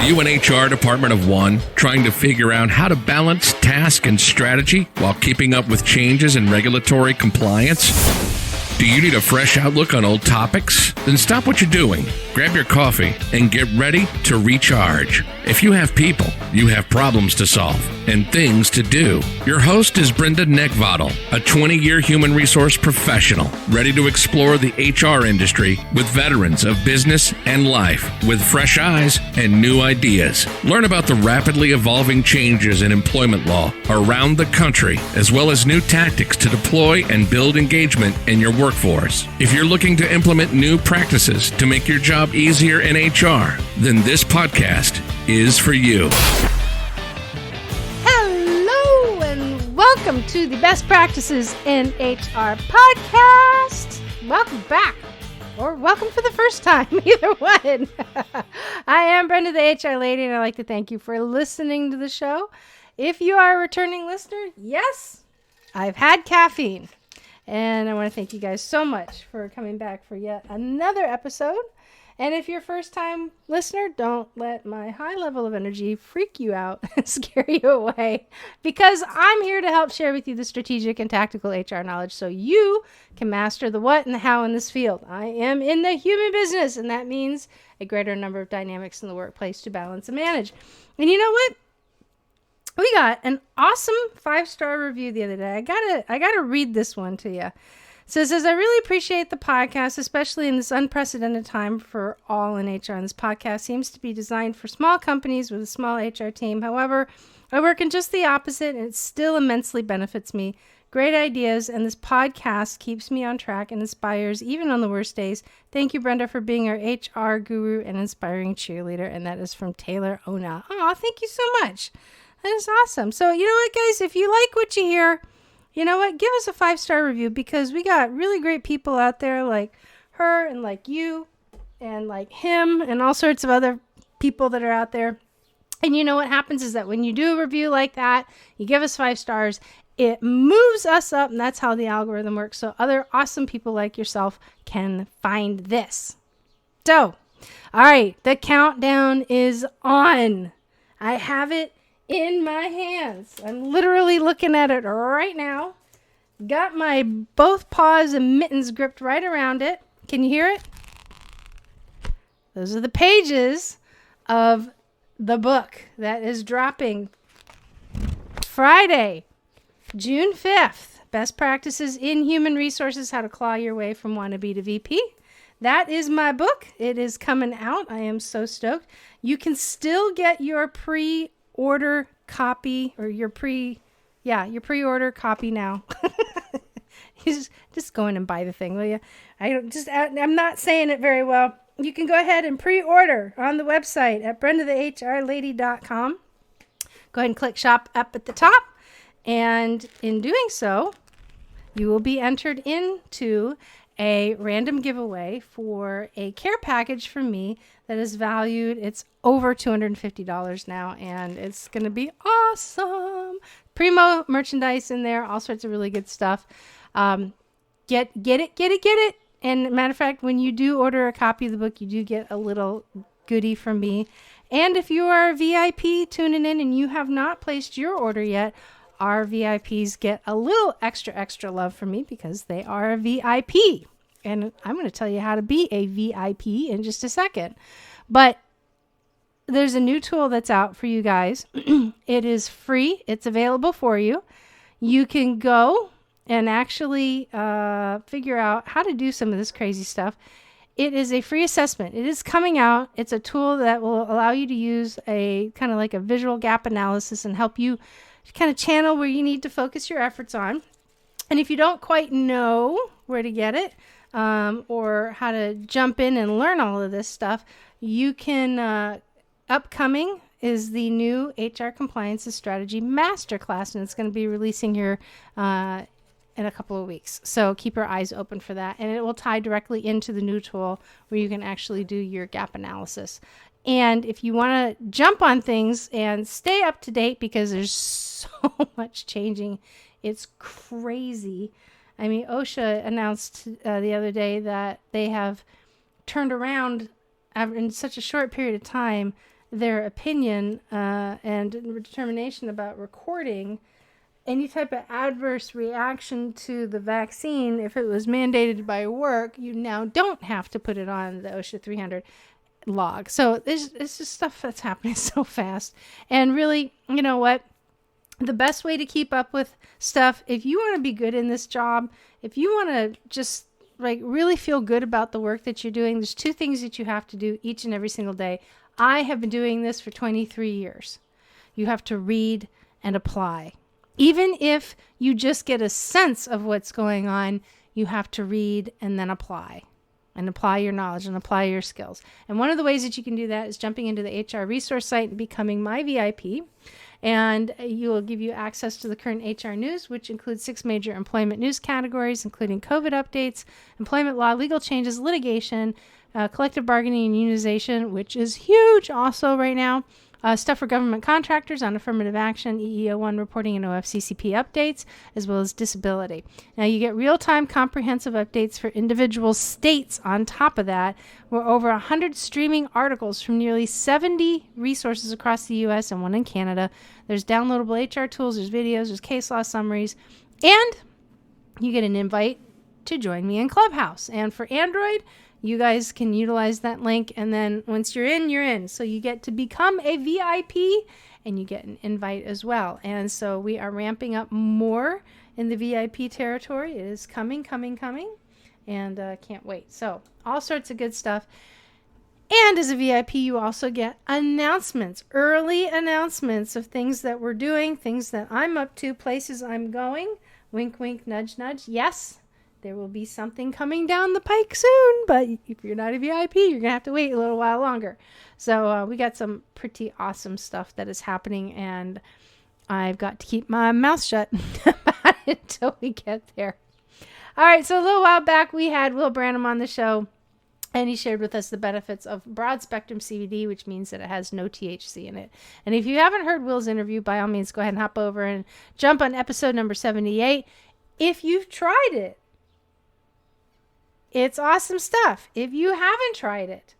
you an HR department of one trying to figure out how to balance task and strategy while keeping up with changes in regulatory compliance? Do you need a fresh outlook on old topics? Then stop what you're doing, grab your coffee, and get ready to recharge. If you have people, you have problems to solve and things to do. Your host is Brenda a 20-year human resource professional, ready to explore the HR industry with veterans of business and life with fresh eyes and new ideas. Learn about the rapidly evolving changes in employment law around the country, as well as new tactics to deploy and build engagement in your workforce. If you're looking to implement new practices to make your job easier in HR, then this podcast is for you. Hello and welcome to the Best Practices in HR podcast. Welcome back, or welcome for the first time, either one. I am Brenda, the HR lady, and I'd like to thank you for listening to the show. If you are a returning listener, yes, I've had caffeine. And I want to thank you guys so much for coming back for yet another episode. And if you're a first-time listener, don't let my high level of energy freak you out and scare you away, because I'm here to help share with you the strategic and tactical HR knowledge so you can master the what and the how in this field. I am in the human business, and that means a greater number of dynamics in the workplace to balance and manage. And you know what? We got an awesome 5-star review the other day. I gotta read this one to you. It says, I really appreciate the podcast, especially in this unprecedented time for all in HR. And this podcast seems to be designed for small companies with a small HR team. However, I work in just the opposite, and it still immensely benefits me. Great ideas, and this podcast keeps me on track and inspires even on the worst days. Thank you, Brenda, for being our HR guru and inspiring cheerleader. And that is from Taylor Ona. Oh, thank you so much. That is awesome. So, you know what, guys? If you like what you hear, you know what? Give us a 5-star review, because we got really great people out there like her and like you and like him and all sorts of other people that are out there. And you know what happens is that when you do a review like that, you give us 5 stars, it moves us up, and that's how the algorithm works. So other awesome people like yourself can find this. So, all right, the countdown is on. I have it in my hands. I'm literally looking at it right now. Got my both paws and mittens gripped right around it. Can you hear it? Those are the pages of the book that is dropping Friday, June 5th. Best Practices in Human Resources, How to Claw Your Way from Wannabe to VP. That is my book. It is coming out. I am so stoked. You can still get your pre-order copy, or your pre-order copy now. Just go in and buy the thing, will you? I'm not saying it very well. You can go ahead and pre-order on the website at brendathehrlady.com. Go ahead and click shop up at the top, and in doing so, you will be entered into a random giveaway for a care package from me that is valued. It's over $250 now, and it's going to be awesome. Primo merchandise in there, all sorts of really good stuff. Get it. And matter of fact, when you do order a copy of the book, you do get a little goodie from me. And if you are a VIP tuning in and you have not placed your order yet, our VIPs get a little extra love from me because they are a VIP. And I'm going to tell you how to be a VIP in just a second. But there's a new tool that's out for you guys. It is free. It's available for you. You can go and actually figure out how to do some of this crazy stuff. It is a free assessment. It is coming out. It's a tool that will allow you to use a kind of like a visual gap analysis and help you kind of channel where you need to focus your efforts on. And if you don't quite know where to get it, or how to jump in and learn all of this stuff, you can, upcoming is the new HR Compliance Strategy Masterclass, and it's going to be releasing here in a couple of weeks. So keep your eyes open for that, and it will tie directly into the new tool where you can actually do your gap analysis. And if you want to jump on things and stay up to date, because there's so much changing, it's crazy. I mean, OSHA announced the other day that they have turned around in such a short period of time their opinion and determination about recording any type of adverse reaction to the vaccine. If it was mandated by work, you now don't have to put it on the OSHA 300 log. So it's just stuff that's happening so fast. And really, you know what? The best way to keep up with stuff, if you want to be good in this job, if you want to just like really feel good about the work that you're doing, there's two things that you have to do each and every single day. I have been doing this for 23 years. You have to read and apply. Even if you just get a sense of what's going on, you have to read and then apply. And apply your knowledge and apply your skills. And one of the ways that you can do that is jumping into the HR resource site and becoming my VIP. And you will give you access to the current HR news, which includes 6 major employment news categories, including COVID updates, employment law, legal changes, litigation, collective bargaining and unionization, which is huge also right now. Stuff for government contractors on affirmative action, EEO1 reporting, and OFCCP updates, as well as disability. Now, you get real-time comprehensive updates for individual states on top of that. We're over 100 streaming articles from nearly 70 resources across the U.S. and one in Canada. There's downloadable HR tools, there's videos, there's case law summaries, and you get an invite to join me in Clubhouse. And for Android, you guys can utilize that link, and then once you're in, you're in. So you get to become a VIP, and you get an invite as well. And so we are ramping up more in the VIP territory. It is coming, and can't wait. So all sorts of good stuff. And as a VIP, you also get announcements, early announcements of things that we're doing, things that I'm up to, places I'm going. Wink, wink, nudge, nudge. Yes. There will be something coming down the pike soon, but if you're not a VIP, you're going to have to wait a little while longer. So we got some pretty awesome stuff that is happening, and I've got to keep my mouth shut about it until we get there. All right, so a little while back, we had Will Branham on the show, and he shared with us the benefits of broad-spectrum CBD, which means that it has no THC in it. And if you haven't heard Will's interview, by all means, go ahead and hop over and jump on episode number 78. If you've tried it, it's awesome stuff. If you haven't tried it,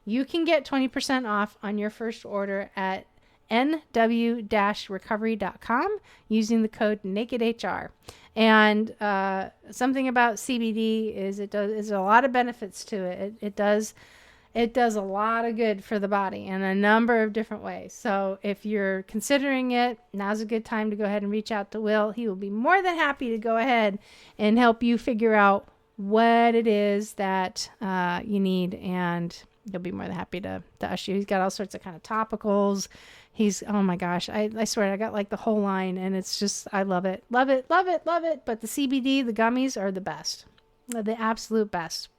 you can get 20% off on your first order at nw-recovery.com using the code NAKEDHR. And something about CBD is there's a lot of benefits to it. It does a lot of good for the body in a number of different ways. So if you're considering it, now's a good time to go ahead and reach out to Will. He will be more than happy to go ahead and help you figure out what it is that you need, and he'll be more than happy to usher you. He's got all sorts of kind of topicals. Oh my gosh, I swear I got like the whole line, and it's just, I love it. But the CBD, the gummies are the best, the absolute best.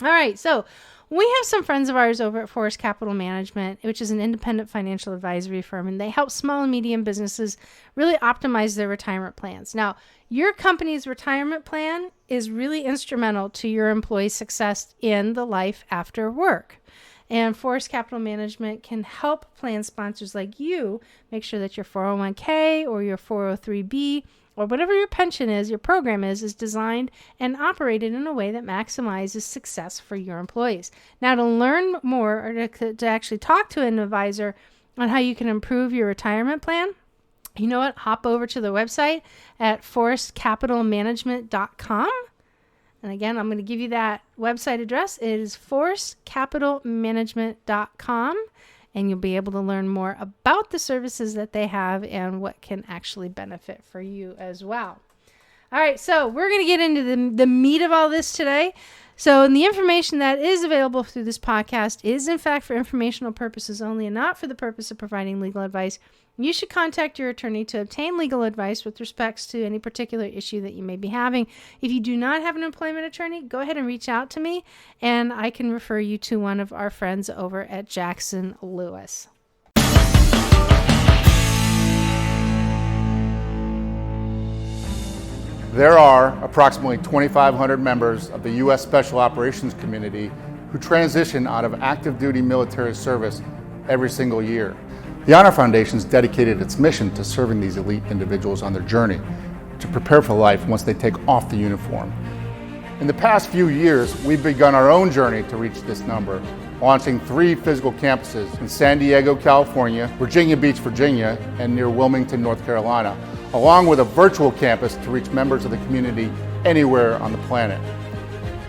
All right, so we have some friends of ours over at Forest Capital Management, which is an independent financial advisory firm, and they help small and medium businesses really optimize their retirement plans. Now, your company's retirement plan is really instrumental to your employees' success in the life after work. And Forest Capital Management can help plan sponsors like you make sure that your 401k or your 403b or whatever your pension is, your program is designed and operated in a way that maximizes success for your employees. Now, to learn more or to actually talk to an advisor on how you can improve your retirement plan, you know what? Hop over to the website at forestcapitalmanagement.com. And again, I'm going to give you that website address. It is forestcapitalmanagement.com. And you'll be able to learn more about the services that they have and what can actually benefit for you as well. All right, so we're going to get into the meat of all this today. So the information that is available through this podcast is, in fact, for informational purposes only and not for the purpose of providing legal advice. You should contact your attorney to obtain legal advice with respects to any particular issue that you may be having. If you do not have an employment attorney, go ahead and reach out to me, and I can refer you to one of our friends over at Jackson Lewis. There are approximately 2,500 members of the U.S. Special Operations Community who transition out of active duty military service every single year. The Honor Foundation has dedicated its mission to serving these elite individuals on their journey to prepare for life once they take off the uniform. In the past few years, we've begun our own journey to reach this number, launching 3 physical campuses in San Diego, California, Virginia Beach, Virginia, and near Wilmington, North Carolina, along with a virtual campus to reach members of the community anywhere on the planet.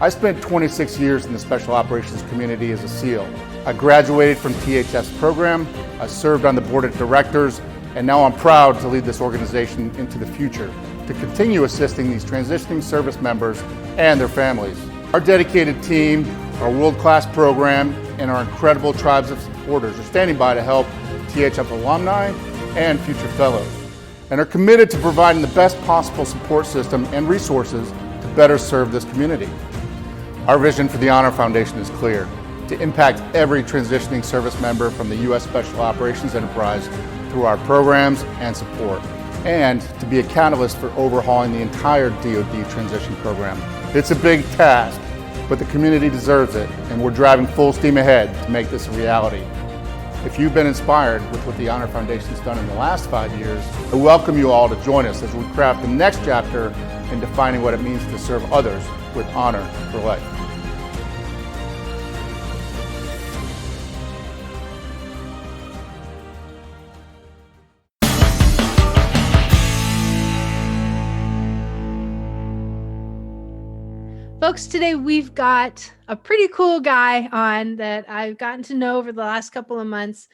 I spent 26 years in the Special Operations community as a SEAL. I graduated from THF's program, I served on the board of directors, and now I'm proud to lead this organization into the future to continue assisting these transitioning service members and their families. Our dedicated team, our world-class program, and our incredible tribes of supporters are standing by to help THF alumni and future fellows, and are committed to providing the best possible support system and resources to better serve this community. Our vision for the Honor Foundation is clear: to impact every transitioning service member from the U.S. Special Operations Enterprise through our programs and support, and to be a catalyst for overhauling the entire DoD transition program. It's a big task, but the community deserves it, and we're driving full steam ahead to make this a reality. If you've been inspired with what the Honor Foundation's done in the last 5 years, I welcome you all to join us as we craft the next chapter in defining what it means to serve others with honor for life. Folks, today we've got a pretty cool guy on that I've gotten to know over the last couple of months.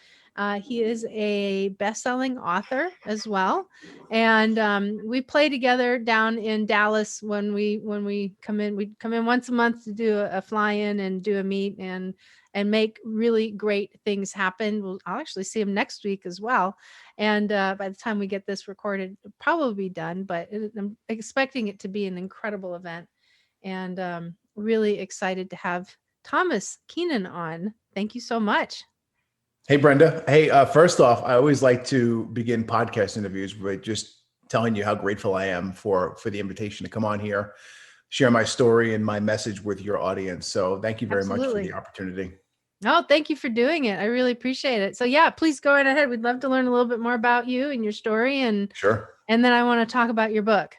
He is a best-selling author as well, and we play together down in Dallas when we come in. We come in once a month to do a fly-in and do a meet and make really great things happen. I'll actually see him next week as well, and by the time we get this recorded, it'll probably be done. But I'm expecting it to be an incredible event. And really excited to have Tomas Keenan on. Thank you so much. Hey, Brenda. Hey, first off, I always like to begin podcast interviews by just telling you how grateful I am for the invitation to come on here, share my story and my message with your audience. So thank you very much for the opportunity. Oh, thank you for doing it. I really appreciate it. So yeah, please go right ahead. We'd love to learn a little bit more about you and your story. And sure. And then I want to talk about your book.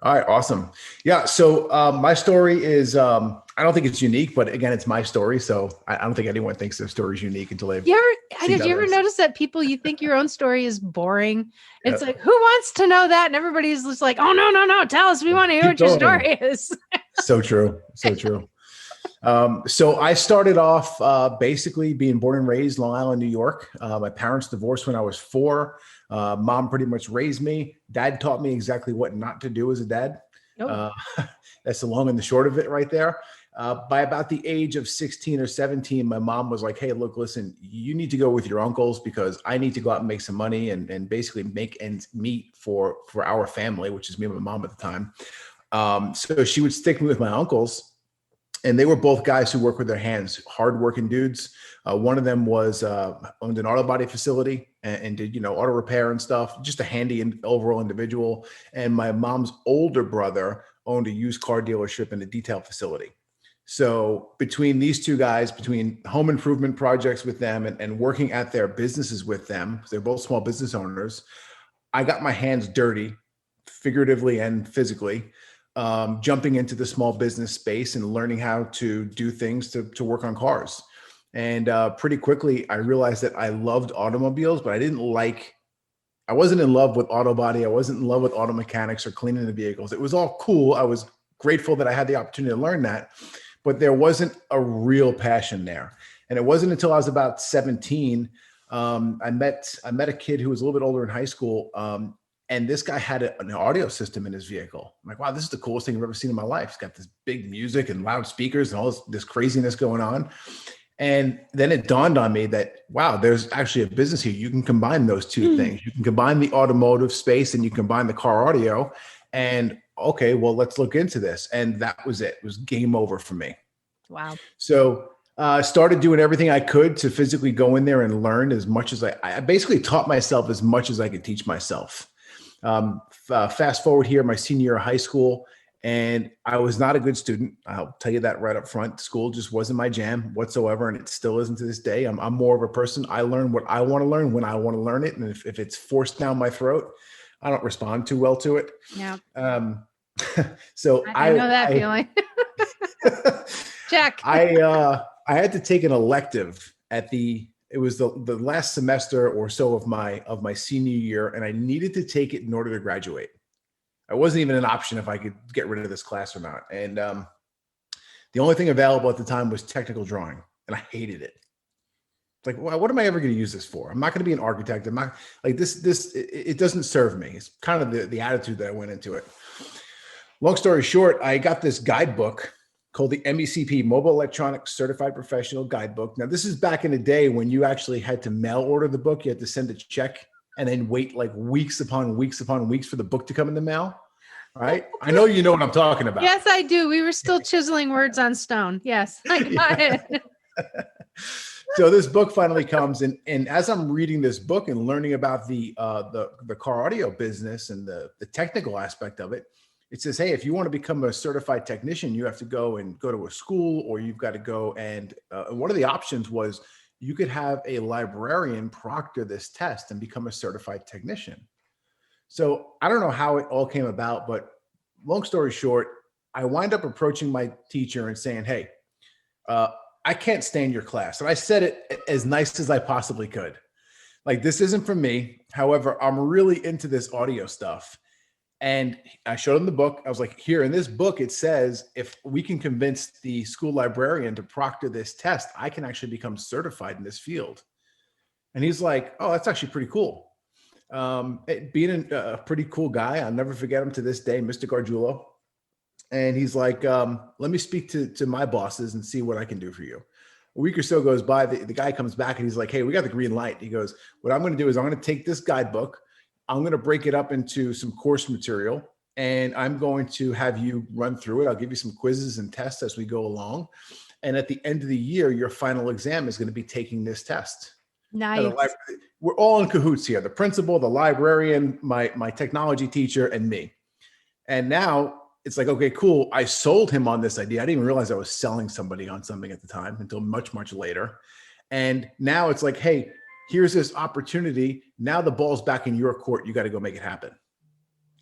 All right. Awesome. Yeah. So my story is, I don't think it's unique, but again, it's my story. So I don't think anyone thinks their story is unique until they've. Did you ever notice that you think your own story is boring? It's like, who wants to know that? And everybody's just like, oh, no. Tell us. We want to hear what your story is. So true. So true. So I started off basically being born and raised Long Island, New York. My parents divorced when I was 4. Mom pretty much raised me. Dad taught me exactly what not to do as a dad. Oh. That's the long and the short of it right there. By about the age of 16 or 17, my mom was like, hey, look, listen, you need to go with your uncles because I need to go out and make some money and basically make ends meet for our family, which is me and my mom at the time. So she would stick me with my uncles. And they were both guys who work with their hands, hardworking dudes. One of them owned an auto body facility and did, auto repair and stuff, just a handy and overall individual. And my mom's older brother owned a used car dealership and a detail facility. So between these two guys, between home improvement projects with them and working at their businesses with them, because they're both small business owners, I got my hands dirty, figuratively and physically. Jumping into the small business space and learning how to do things to work on cars. And pretty quickly, I realized that I loved automobiles, but I wasn't in love with auto body. I wasn't in love with auto mechanics or cleaning the vehicles. It was all cool. I was grateful that I had the opportunity to learn that, but there wasn't a real passion there. And it wasn't until I was about 17, I met a kid who was a little bit older in high school. And this guy had an audio system in his vehicle. I'm like, wow, this is the coolest thing I've ever seen in my life. It's got this big music and loud speakers and all this craziness going on. And then it dawned on me that, wow, there's actually a business here. You can combine those two things. You can combine the automotive space and you combine the car audio. And okay, well, let's look into this. And that was it. It was game over for me. Wow. So started doing everything I could to physically go in there and learn as much as I basically taught myself as much as I could teach myself. Fast forward here, my senior year of high school, and I was not a good student. I'll tell you that right up front. School just wasn't my jam whatsoever, and it still isn't to this day. I'm more of a person. I learn what I want to learn when I want to learn it, and if it's forced down my throat, I don't respond too well to it. Yeah. So I know that feeling. Check. I I had to take an elective it was the last semester or so of my senior year, and I needed to take it in order to graduate. It wasn't even an option if I could get rid of this class or not. And the only thing available at the time was technical drawing, and I hated it. It's like, well, what am I ever going to use this for? I'm not going to be an architect. I'm not like this. It doesn't serve me. It's kind of the attitude that I went into it. Long story short, I got this guidebook called the MECP, Mobile Electronics Certified Professional Guidebook. Now, this is back in the day when you actually had to mail order the book. You had to send a check and then wait like weeks upon weeks upon weeks for the book to come in the mail. All right. I know you know what I'm talking about. Yes, I do. We were still chiseling words on stone. Yes, I got it. So this book finally comes, and as I'm reading this book and learning about the car audio business and the technical aspect of it, it says, hey, if you want to become a certified technician, you have to go to a school, or you've got to go and one of the options was you could have a librarian proctor this test and become a certified technician. So I don't know how it all came about, but long story short, I wind up approaching my teacher and saying, hey, I can't stand your class. And I said it as nice as I possibly could. Like, this isn't for me. However, I'm really into this audio stuff. And I showed him the book. I was like, here in this book, it says, if we can convince the school librarian to proctor this test, I can actually become certified in this field. And he's like, oh, that's actually pretty cool. Being a pretty cool guy, I'll never forget him to this day, Mr. Gargiulo. And he's like, let me speak to my bosses and see what I can do for you. A week or so goes by. The guy comes back and he's like, hey, we got the green light. He goes, what I'm going to do is I'm going to take this guidebook. I'm going to break it up into some course material, and I'm going to have you run through it. I'll give you some quizzes and tests as we go along. And at the end of the year, your final exam is going to be taking this test. Nice. We're all in cahoots here. The principal, the librarian, my technology teacher, and me. And now it's like, okay, cool. I sold him on this idea. I didn't even realize I was selling somebody on something at the time until much, much later. And now it's like, hey, here's this opportunity. Now the ball's back in your court. You got to go make it happen.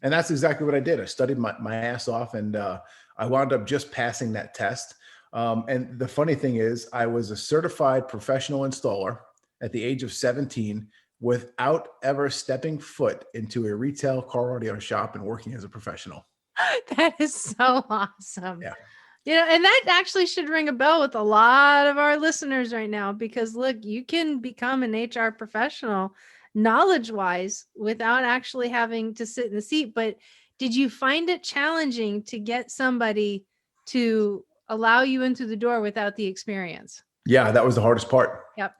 And that's exactly what I did. I studied my ass off, and I wound up just passing that test. And the funny thing is, I was a certified professional installer at the age of 17 without ever stepping foot into a retail car audio shop and working as a professional. That is so awesome. Yeah. You know, and that actually should ring a bell with a lot of our listeners right now, because look, you can become an HR professional knowledge-wise without actually having to sit in the seat. But did you find it challenging to get somebody to allow you into the door without the experience? Yeah, that was the hardest part. Yep.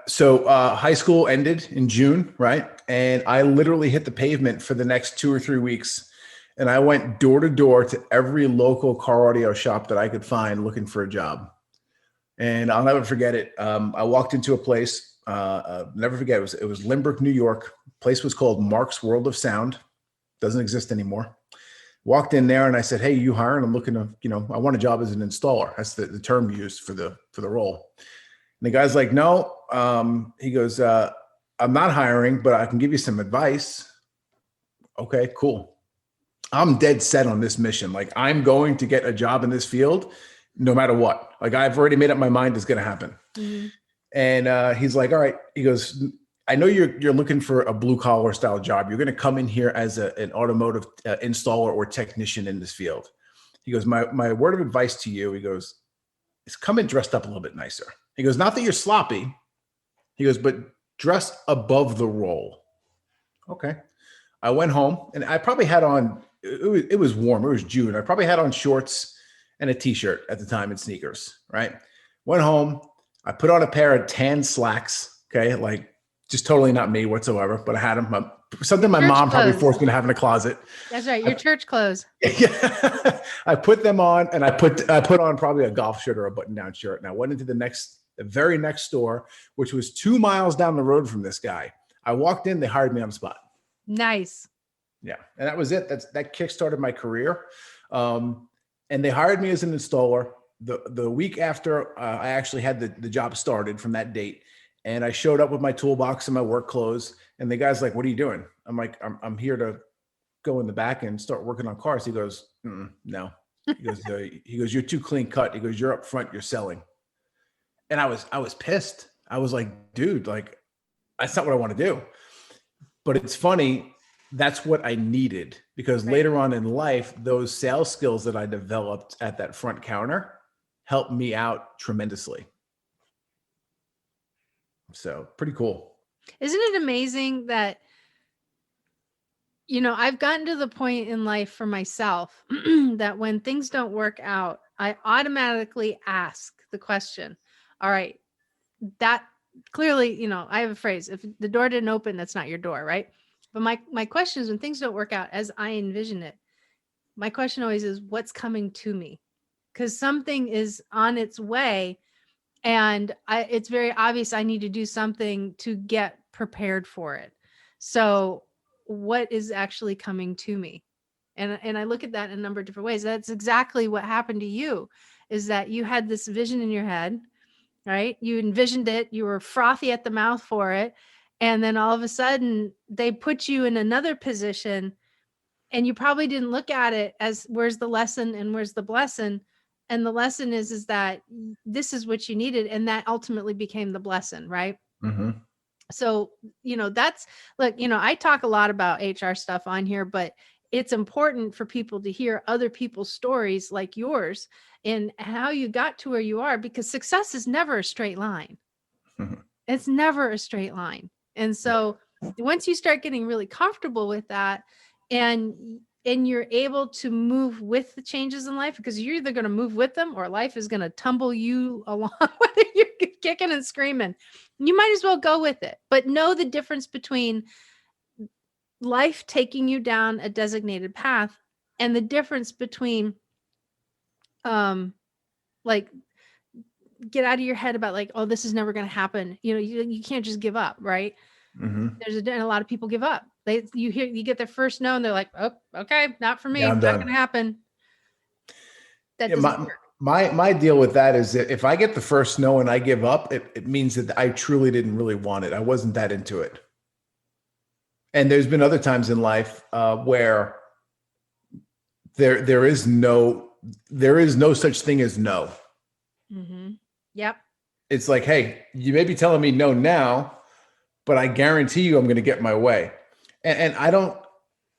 So high school ended in June, right? And I literally hit the pavement for the next 2 or 3 weeks. And I went door to door to every local car audio shop that I could find looking for a job. And I'll never forget it. I walked into a place, never forget, it was Lynbrook, New York. Place was called Mark's World of Sound. Doesn't exist anymore. Walked in there and I said, hey, you hiring? I'm looking to, I want a job as an installer. That's the term used for the role. And the guy's like, no. He goes, I'm not hiring, but I can give you some advice. Okay, cool. I'm dead set on this mission. Like, I'm going to get a job in this field no matter what. Like, I've already made up my mind it's going to happen. Mm-hmm. And he's like, all right. He goes, I know you're looking for a blue collar style job. You're going to come in here as an automotive installer or technician in this field. He goes, my word of advice to you, he goes, is come in dressed up a little bit nicer. He goes, not that you're sloppy. He goes, but dress above the role. Okay. I went home and I probably had on, it was warm. It was June. I probably had on shorts and a t-shirt at the time and sneakers, right? Went home. I put on a pair of tan slacks. Okay. Like, just totally not me whatsoever, but I had them. Something my mom probably forced me to have in a closet. That's right. Your church clothes. Yeah. I put them on and I put on probably a golf shirt or a button down shirt. And I went into the very next store, which was 2 miles down the road from this guy. I walked in, they hired me on the spot. Nice. Yeah. And that was it. That kickstarted my career. And they hired me as an installer. The week after I actually had the job started from that date. And I showed up with my toolbox and my work clothes. And the guy's like, what are you doing? I'm like, I'm here to go in the back and start working on cars. He goes, no. He goes, you're too clean cut. He goes, you're up front, you're selling. And I was pissed. I was like, dude, like, that's not what I want to do. But it's funny. That's what I needed, because later on in life, those sales skills that I developed at that front counter helped me out tremendously. So pretty cool. Isn't it amazing that, I've gotten to the point in life for myself that when things don't work out, I automatically ask the question, all right, that clearly, I have a phrase, if the door didn't open, that's not your door, right? But my question is, when things don't work out as I envision it, my question always is, what's coming to me? Because something is on its way, and it's very obvious I need to do something to get prepared for it. So what is actually coming to me? And I look at that in a number of different ways. That's exactly what happened to you, is that you had this vision in your head, right? You envisioned it, you were frothy at the mouth for it. And then all of a sudden they put you in another position, and you probably didn't look at it as, where's the lesson and where's the blessing? And the lesson is that this is what you needed. And that ultimately became the blessing, right? Mm-hmm. So, that's, look, I talk a lot about HR stuff on here, but it's important for people to hear other people's stories like yours and how you got to where you are, because success is never a straight line. Mm-hmm. It's never a straight line. And so once you start getting really comfortable with that, and you're able to move with the changes in life, because you're either going to move with them or life is going to tumble you along, whether you're kicking and screaming, you might as well go with it. But know the difference between life taking you down a designated path and the difference between, like, get out of your head about like, oh, this is never going to happen. You can't just give up, right? Mm-hmm. And a lot of people give up. You get their first no, and they're like, oh, okay, not for me. Yeah, I'm not done. going to happen. That doesn't work. My deal with that is that if I get the first no and I give up, it means that I truly didn't really want it. I wasn't that into it. And there's been other times in life where there is no such thing as no. Mm-hmm. Yep. It's like, hey, you may be telling me no now, but I guarantee you I'm going to get my way. And I don't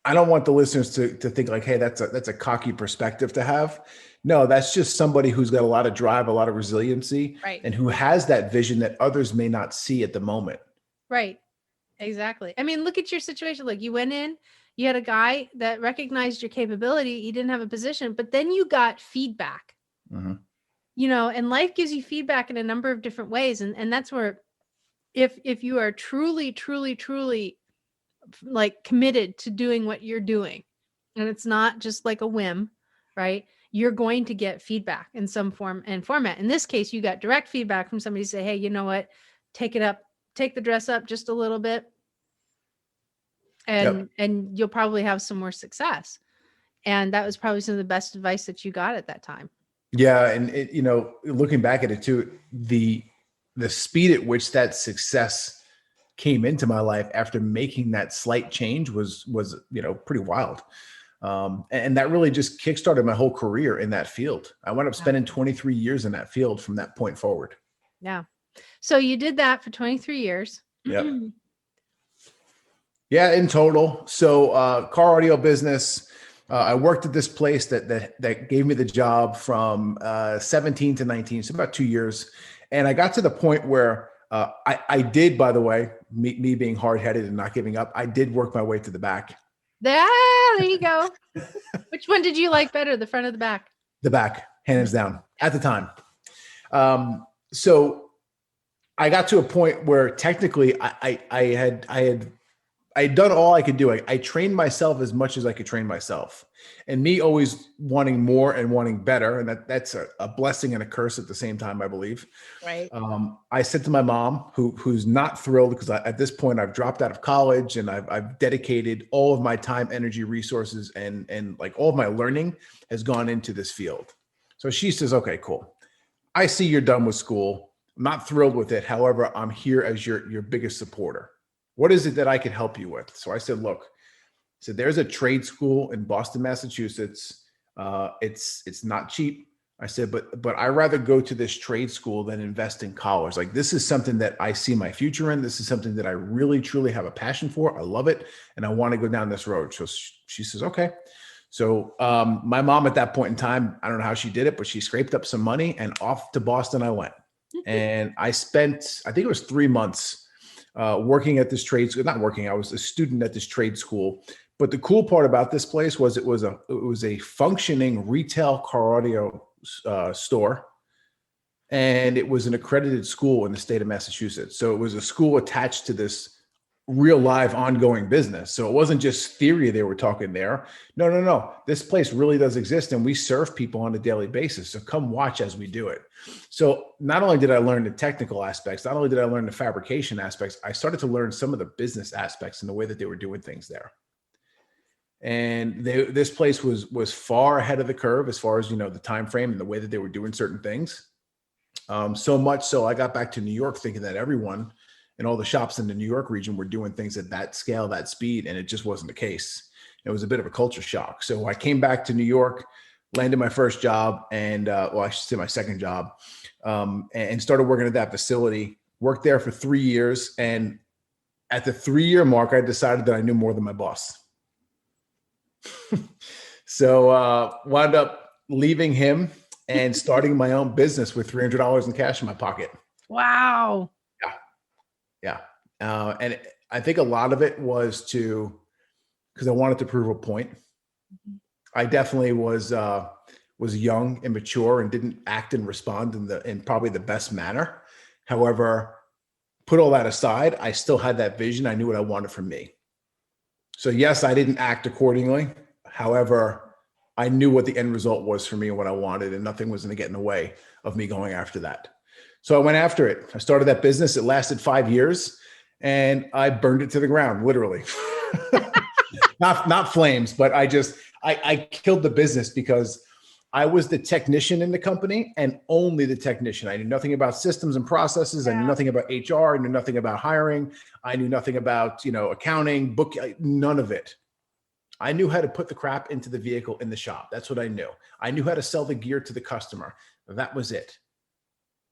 want the listeners to think like, hey, that's a cocky perspective to have. No, that's just somebody who's got a lot of drive, a lot of resiliency, right, and who has that vision that others may not see at the moment. Right. Exactly. I mean, look at your situation. Like, you went in, you had a guy that recognized your capability. He didn't have a position, but then you got feedback, Mm-hmm. And life gives you feedback in a number of different ways. And that's where, if you are truly, truly, truly like committed to doing what you're doing, and it's not just like a whim, right? You're going to get feedback in some form and format. In this case, you got direct feedback from somebody say, hey, you know what? Take it up, take the dress up just a little bit. And you'll probably have some more success. And that was probably some of the best advice that you got at that time. Yeah. And looking back at it too, the speed at which that success came into my life after making that slight change was pretty wild. And that really just kickstarted my whole career in that field. I wound up spending 23 years in that field from that point forward. Yeah. So you did that for 23 years. Yep. Yeah, in total. So car audio business. I worked at this place that gave me the job from 17 to 19, so about 2 years. And I got to the point where I did, by the way, me being hard-headed and not giving up, I did work my way to the back. There you go. Which one did you like better, the front or the back? The back, hands down, at the time. So I got to a point where technically I had done all I could do. I trained myself as much as I could train myself, and me always wanting more and wanting better. And that's a blessing and a curse at the same time, I believe. Right. I said to my mom, who's not thrilled because at this point I've dropped out of college and I've dedicated all of my time, energy, resources, and like all of my learning has gone into this field. So she says, okay, cool. I see you're done with school. I'm not thrilled with it. However, I'm here as your biggest supporter. What is it that I can help you with? So I said, look, there's a trade school in Boston, Massachusetts. It's not cheap. I said, but I'd rather go to this trade school than invest in college. Like, this is something that I see my future in. This is something that I really, truly have a passion for. I love it. And I want to go down this road. So she says, okay. So my mom at that point in time, I don't know how she did it, but she scraped up some money and off to Boston I went. And I spent, I think it was 3 months working at this trade school. Not working, I was a student at this trade school. But the cool part about this place was it was a functioning retail car audio store, and it was an accredited school in the state of Massachusetts. So it was a school attached to this real live ongoing business. So it wasn't just theory they were talking there. No. This place really does exist, and we serve people on a daily basis. So come watch as we do it. So not only did I learn the technical aspects, not only did I learn the fabrication aspects, I started to learn some of the business aspects and the way that they were doing things there. And this place was far ahead of the curve as far as, the time frame and the way that they were doing certain things. So much so I got back to New York thinking that everyone and all the shops in the New York region were doing things at that scale, that speed, and it just wasn't the case. It was a bit of a culture shock. So I came back to New York, landed my first job, and I should say my second job, and started working at that facility. Worked there for 3 years, and at the 3-year mark, I decided that I knew more than my boss. So wound up leaving him and starting my own business with $300 in cash in my pocket. Wow. Yeah. And I think a lot of it was because I wanted to prove a point. I definitely was young, immature, and didn't act and respond in probably the best manner. However, put all that aside, I still had that vision. I knew what I wanted from me. So yes, I didn't act accordingly. However, I knew what the end result was for me and what I wanted, and nothing was going to get in the way of me going after that. So I went after it. I started that business. It lasted 5 years, and I burned it to the ground, literally. not flames, but I killed the business because I was the technician in the company and only the technician. I knew nothing about systems and processes. I knew nothing about HR. I knew nothing about hiring. I knew nothing about, accounting, none of it. I knew how to put the crap into the vehicle in the shop. That's what I knew. I knew how to sell the gear to the customer. That was it.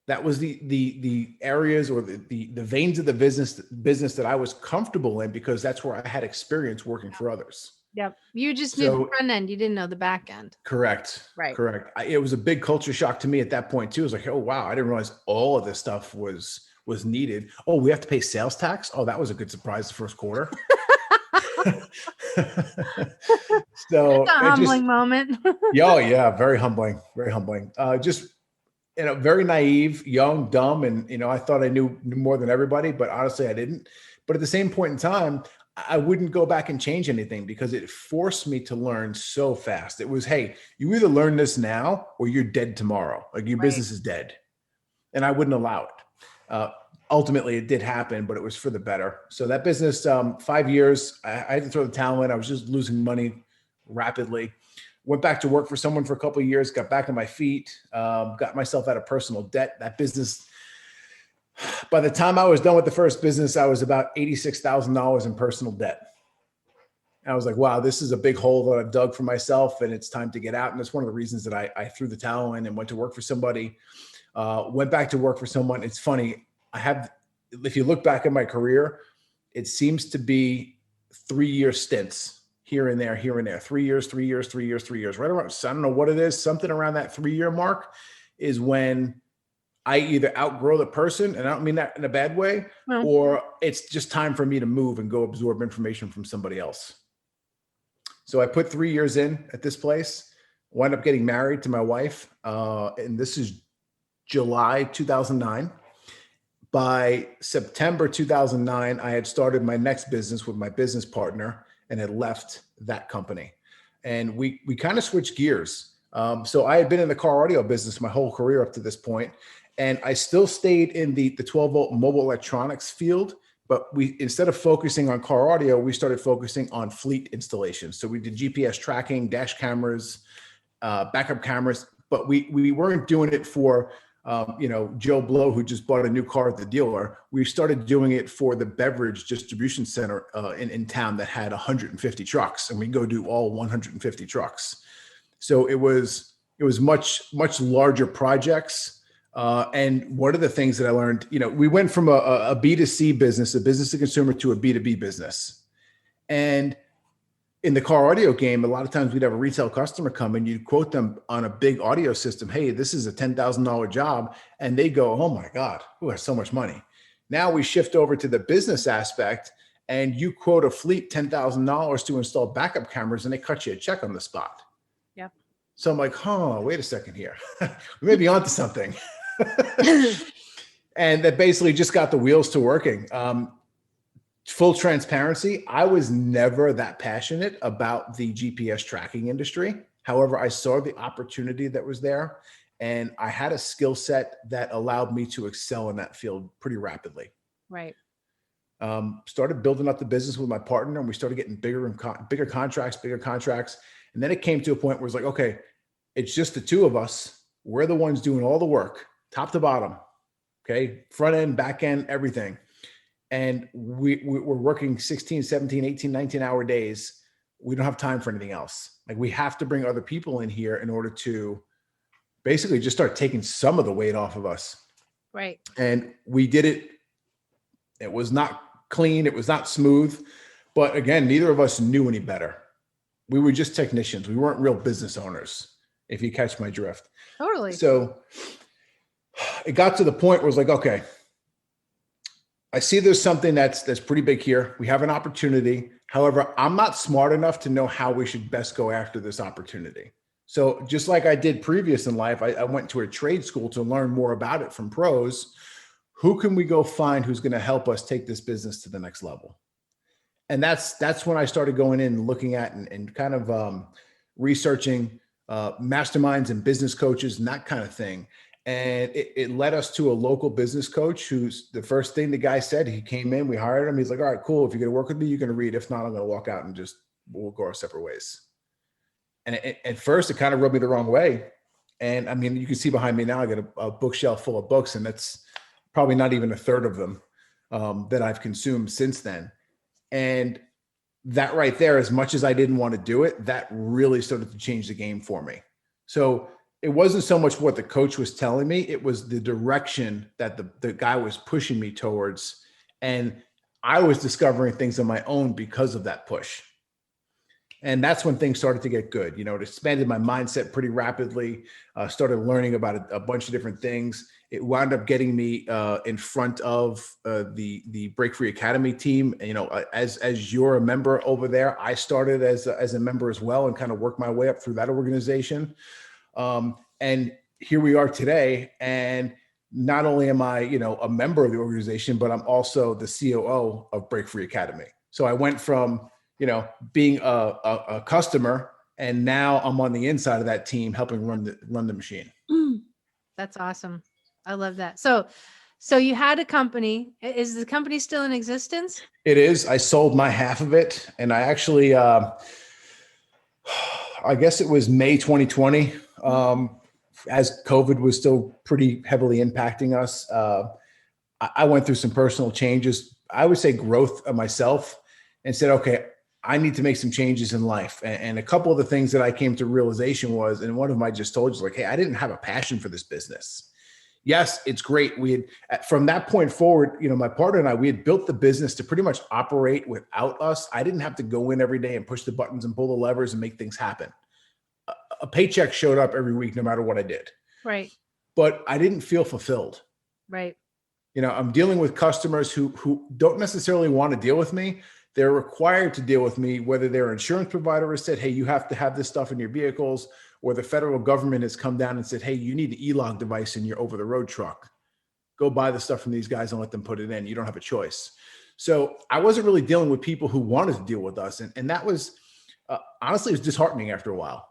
That was the areas or the veins of the business that I was comfortable in, because that's where I had experience working for others. Yep. You just knew the front end. You didn't know the back end. Correct. Right. Correct. It was a big culture shock to me at that point too. It was like, oh, wow, I didn't realize all of this stuff was needed. Oh, we have to pay sales tax. Oh, that was a good surprise the first quarter. So it's a humbling moment. Yeah, very humbling, very humbling. Just, very naive, young, dumb. And, I thought I knew more than everybody, but honestly, I didn't. But at the same point in time, I wouldn't go back and change anything because it forced me to learn so fast. It was, hey, you either learn this now or you're dead tomorrow. Like your business is dead. And I wouldn't allow it. Ultimately, it did happen, but it was for the better. So that business, 5 years, I had to throw the towel in. I was just losing money rapidly. Went back to work for someone for a couple of years, got back on my feet, got myself out of personal debt. That business, by the time I was done with the first business, I was about $86,000 in personal debt. And I was like, wow, this is a big hole that I've dug for myself, and it's time to get out. And that's one of the reasons that I threw the towel in and went to work for somebody, went back to work for someone. It's funny. If you look back at my career, it seems to be 3-year stints here and there, 3 years, right around. So I don't know what it is. Something around that 3-year mark is when I either outgrow the person, and I don't mean that in a bad way, or it's just time for me to move and go absorb information from somebody else. So I put 3 years in at this place, wound up getting married to my wife. And this is July 2009. By September 2009, I had started my next business with my business partner and had left that company. And we kind of switched gears. So I had been in the car audio business my whole career up to this point, and I still stayed in the 12-volt mobile electronics field. But instead of focusing on car audio, we started focusing on fleet installations. So we did GPS tracking, dash cameras, backup cameras, but we weren't doing it for Joe Blow, who just bought a new car at the dealer. We started doing it for the beverage distribution center in town that had 150 trucks, and we go do all 150 trucks. So it was It was much larger projects. And one of the things that I learned, we went from a B2C business, a business to consumer, to a B2B business. And in the car audio game, a lot of times we'd have a retail customer come and you'd quote them on a big audio system. Hey, this is a $10,000 job. And they go, oh my God, who has so much money? Now we shift over to the business aspect and you quote a fleet $10,000 to install backup cameras and they cut you a check on the spot. Yep. So I'm like, wait a second here. We may be onto something. And that basically just got the wheels to working. Full transparency, I was never that passionate about the GPS tracking industry. However, I saw the opportunity that was there and I had a skill set that allowed me to excel in that field pretty rapidly. Right. Started building up the business with my partner and we started getting bigger contracts. And then it came to a point where it's like, okay, it's just the two of us. We're the ones doing all the work, top to bottom. Okay. Front end, back end, everything. And we're working 16, 17, 18, 19-hour days. We don't have time for anything else. Like we have to bring other people in here in order to basically just start taking some of the weight off of us. Right. And we did it. It was not clean. It was not smooth. But again, neither of us knew any better. We were just technicians. We weren't real business owners, if you catch my drift. Totally. So it got to the point where it's like, okay, I see there's something that's pretty big here. We have an opportunity. However, I'm not smart enough to know how we should best go after this opportunity. So just like I did previous in life, I went to a trade school to learn more about it from pros. Who can we go find who's going to help us take this business to the next level? And that's when I started going in and looking at and kind of researching masterminds and business coaches and that kind of thing. And it led us to a local business coach who's the first thing the guy said. He came in, we hired him. He's like, all right, cool. If you're going to work with me, you're going to read. If not, I'm going to walk out and we'll go our separate ways. And at first it kind of rubbed me the wrong way. And I mean, you can see behind me now, I got a bookshelf full of books and that's probably not even a third of them that I've consumed since then. And that right there, as much as I didn't want to do it, that really started to change the game for me. So it wasn't so much what the coach was telling me, it was the direction that the guy was pushing me towards. And I was discovering things on my own because of that push. And that's when things started to get good. It expanded my mindset pretty rapidly, started learning about a bunch of different things. It wound up getting me in front of the Break Free Academy team. As you're a member over there, I started as a member as well and kind of worked my way up through that organization. And here we are today. And not only am I, a member of the organization, but I'm also the COO of Break Free Academy. So I went from, being a customer, and now I'm on the inside of that team helping run the machine. That's awesome. I love that. So you had a company. Is the company still in existence? It is. I sold my half of it. And I actually, I guess it was May 2020, as COVID was still pretty heavily impacting us. I went through some personal changes, I would say growth of myself, and said, okay, I need to make some changes in life. And a couple of the things that I came to realization was, and one of them I just told you, like, hey, I didn't have a passion for this business. Yes, it's great. We had, from that point forward, my partner and I, we had built the business to pretty much operate without us. I didn't have to go in every day and push the buttons and pull the levers and make things happen. A paycheck showed up every week, no matter what I did. Right. But I didn't feel fulfilled. Right. I'm dealing with customers who don't necessarily want to deal with me. They're required to deal with me, whether their insurance provider has said, hey, you have to have this stuff in your vehicles, or the federal government has come down and said, hey, you need the e-log device in your over-the-road truck. Go buy the stuff from these guys and let them put it in. You don't have a choice. So I wasn't really dealing with people who wanted to deal with us. And that was, honestly, it was disheartening after a while.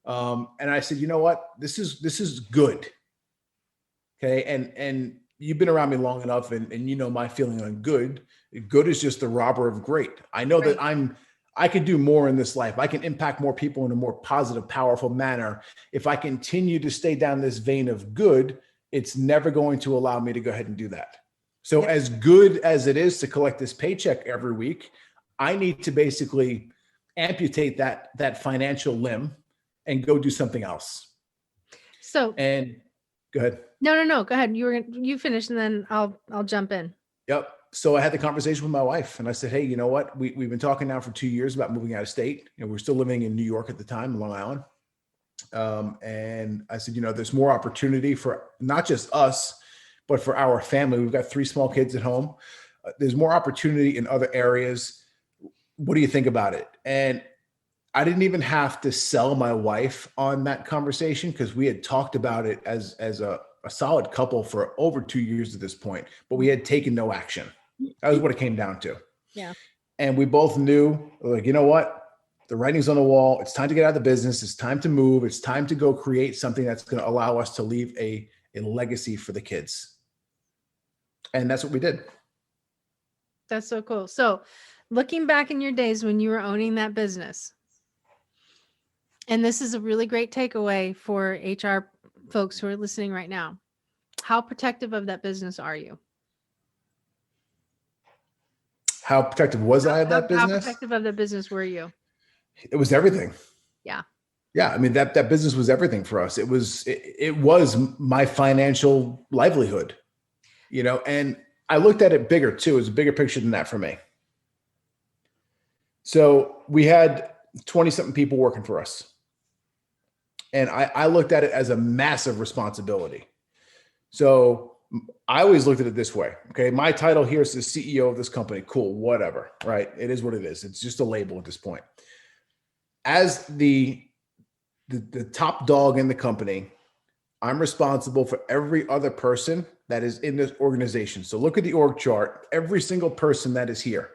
And I said, you know what, this is good. Okay. And you've been around me long enough and my feeling on good. Good is just the robber of great. I know that I could do more in this life. I can impact more people in a more positive, powerful manner. If I continue to stay down this vein of good, it's never going to allow me to go ahead and do that. So as good as it is to collect this paycheck every week, I need to basically amputate that financial limb and go do something else. So And go ahead. no. Go ahead. You finish and then I'll jump in. Yep. So I had the conversation with my wife and I said, hey, you know what? We've been talking now for 2 years about moving out of state. We're still living in New York at the time, Long Island. And I said, there's more opportunity for not just us, but for our family. We've got 3 small kids at home. There's more opportunity in other areas. What do you think about it? And I didn't even have to sell my wife on that conversation because we had talked about it as a solid couple for over 2 years at this point, but we had taken no action. That was what it came down to. Yeah. And we both knew, like, you know what? The writing's on the wall. It's time to get out of the business. It's time to move. It's time to go create something that's going to allow us to leave a legacy for the kids. And that's what we did. That's so cool. So looking back in your days when you were owning that business, and this is a really great takeaway for HR folks who are listening right now, how protective of that business are you? How protective was I of that business? How protective of the business were you? It was everything. Yeah. Yeah. I mean, that business was everything for us. It was my financial livelihood, and I looked at it bigger too. It was a bigger picture than that for me. So we had 20 something people working for us. And I looked at it as a massive responsibility. So I always looked at it this way. Okay. My title here is the CEO of this company. Cool. Whatever. Right. It is what it is. It's just a label at this point. As the top dog in the company, I'm responsible for every other person that is in this organization. So look at the org chart, every single person that is here.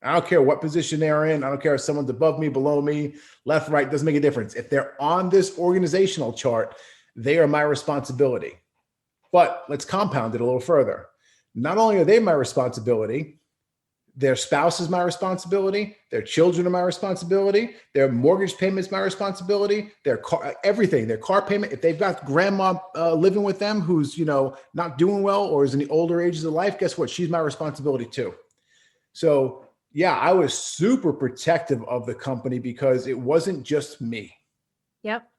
I don't care what position they're in. I don't care if someone's above me, below me, left, right, doesn't make a difference. If they're on this organizational chart, they are my responsibility. But let's compound it a little further. Not only are they my responsibility, their spouse is my responsibility, their children are my responsibility, their mortgage payment is my responsibility, their car, everything, their car payment. If they've got grandma living with them who's, not doing well or is in the older ages of life, guess what? She's my responsibility too. So yeah, I was super protective of the company because it wasn't just me. Yep.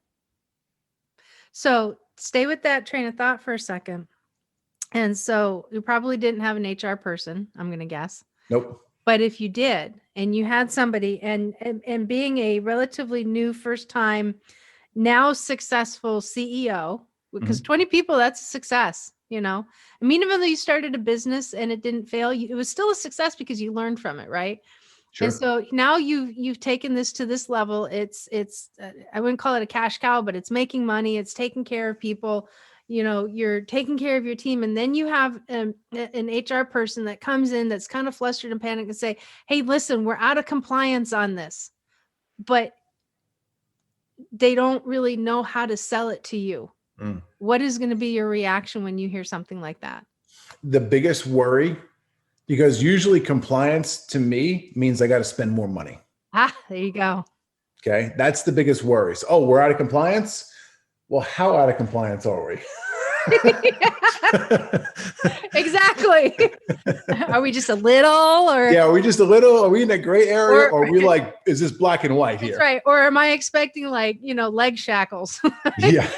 So stay with that train of thought for a second. And so you probably didn't have an HR person, I'm going to guess. Nope. But if you did, and you had somebody and being a relatively new first time, now successful CEO, because 20 people, that's a success, I mean, even though you started a business and it didn't fail, it was still a success because you learned from it. Right. Sure. And so now you've taken this to this level. It's I wouldn't call it a cash cow, but it's making money. It's taking care of people. You're taking care of your team. And then you have an HR person that comes in that's kind of flustered and panicked and say, hey, listen, we're out of compliance on this. But they don't really know how to sell it to you. What is going to be your reaction when you hear something like that? The biggest worry, because usually compliance to me means I got to spend more money. There you go. Okay. That's the biggest worry. So, we're out of compliance. Well, how out of compliance are we? Exactly. Are we just a little or? Yeah. Are we just a little? Are we in a gray area? Or are we like, is this black and white here? That's right. Or am I expecting leg shackles? Yeah.